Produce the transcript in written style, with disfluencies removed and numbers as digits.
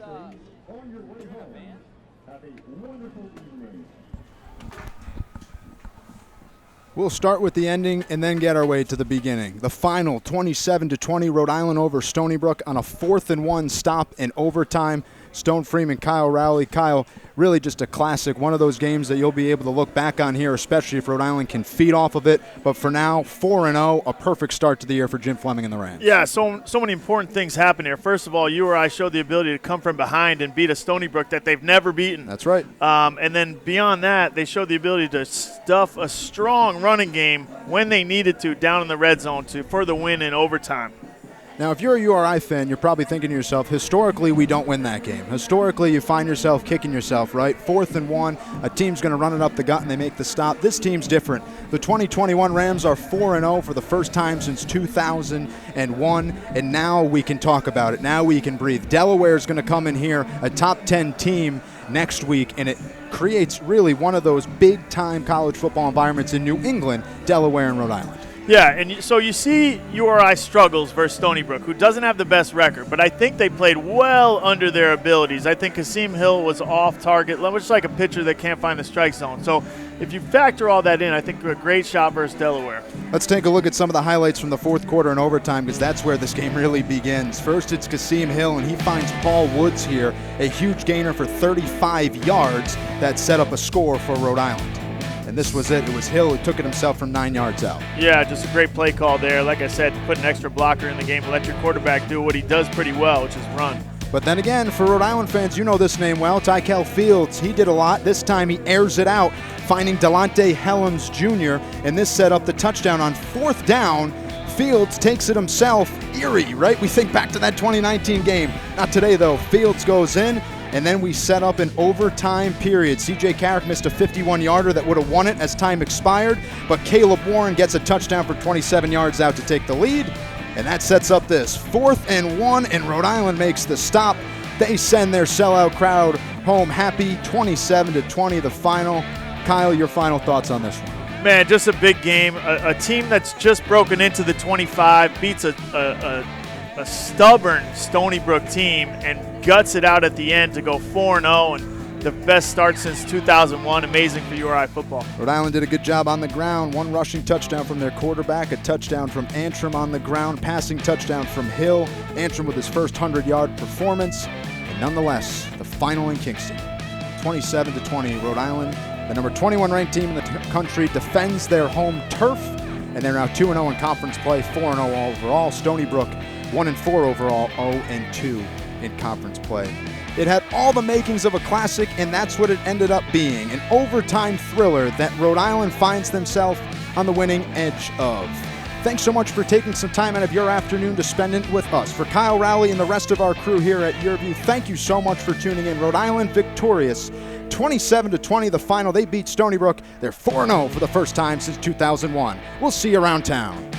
On your way home, have a wonderful evening. We'll start with the ending and then get our way to the beginning. The final, 27-20, Rhode Island over Stony Brook on a 4th-and-1 stop in overtime. Stone Freeman, Kyle Rowley. Kyle, really just a classic, one of those games that you'll be able to look back on here, especially if Rhode Island can feed off of it. But for now, 4-0, a perfect start to the year for Jim Fleming and the Rams. Yeah, so many important things happen here. First of all, URI showed the ability to come from behind and beat a Stony Brook that they've never beaten. That's right. And then beyond that, they showed the ability to stuff a strong running game when they needed to down in the red zone for the win in overtime. Now, if you're a URI fan, you're probably thinking to yourself, historically, we don't win that game. Historically, you find yourself kicking yourself, right? 4th-and-1, a team's going to run it up the gut and they make the stop. This team's different. The 2021 Rams are 4-0 for the first time since 2001, and now we can talk about it. Now we can breathe. Delaware's going to come in here, a top 10 team next week, and it creates really one of those big-time college football environments in New England, Delaware and Rhode Island. Yeah, and so you see URI struggles versus Stony Brook, who doesn't have the best record, but I think they played well under their abilities. I think Kasim Hill was off target, much like a pitcher that can't find the strike zone. So if you factor all that in, I think a great shot versus Delaware. Let's take a look at some of the highlights from the fourth quarter and overtime, because that's where this game really begins. First, it's Kasim Hill, and he finds Paul Woods here, a huge gainer for 35 yards that set up a score for Rhode Island. And this was it. It was Hill who took it himself from 9 yards out. Yeah, just a great play call there. Like I said, put an extra blocker in the game, let your quarterback do what he does pretty well, which is run. But then again, for Rhode Island fans, you know this name well, Tykel Fields. He did a lot. This time he airs it out, finding Delonte Helms Jr., and this set up the touchdown on 4th down. Fields takes it himself. Eerie, right? We think back to that 2019 game. Not today, though. Fields goes in. And then we set up an overtime period. C.J. Carrick missed a 51-yarder that would have won it as time expired, but Caleb Warren gets a touchdown for 27 yards out to take the lead, and that sets up this 4th-and-1, and Rhode Island makes the stop. They send their sellout crowd home happy, 27-20 the final. Kyle, your final thoughts on this one? Man, just a big game. A team that's just broken into the 25 beats a stubborn Stony Brook team and guts it out at the end to go 4-0, and the best start since 2001. Amazing for URI football. Rhode Island did a good job on the ground. One rushing touchdown from their quarterback, a touchdown from Antrum on the ground, passing touchdown from Hill. Antrum with his first 100-yard performance. And nonetheless, the final in Kingston, 27-20, Rhode Island, the number 21 ranked team in the country, defends their home turf, and they're now 2-0 in conference play, 4-0 overall. Stony Brook 1-4 overall, 0-2 in conference play. It had all the makings of a classic, and that's what it ended up being, an overtime thriller that Rhode Island finds themselves on the winning edge of. Thanks so much for taking some time out of your afternoon to spend it with us. For Kyle Rowley and the rest of our crew here at YourView, thank you so much for tuning in. Rhode Island victorious, 27-20 the final. They beat Stony Brook. They're 4-0 for the first time since 2001. We'll see you around town.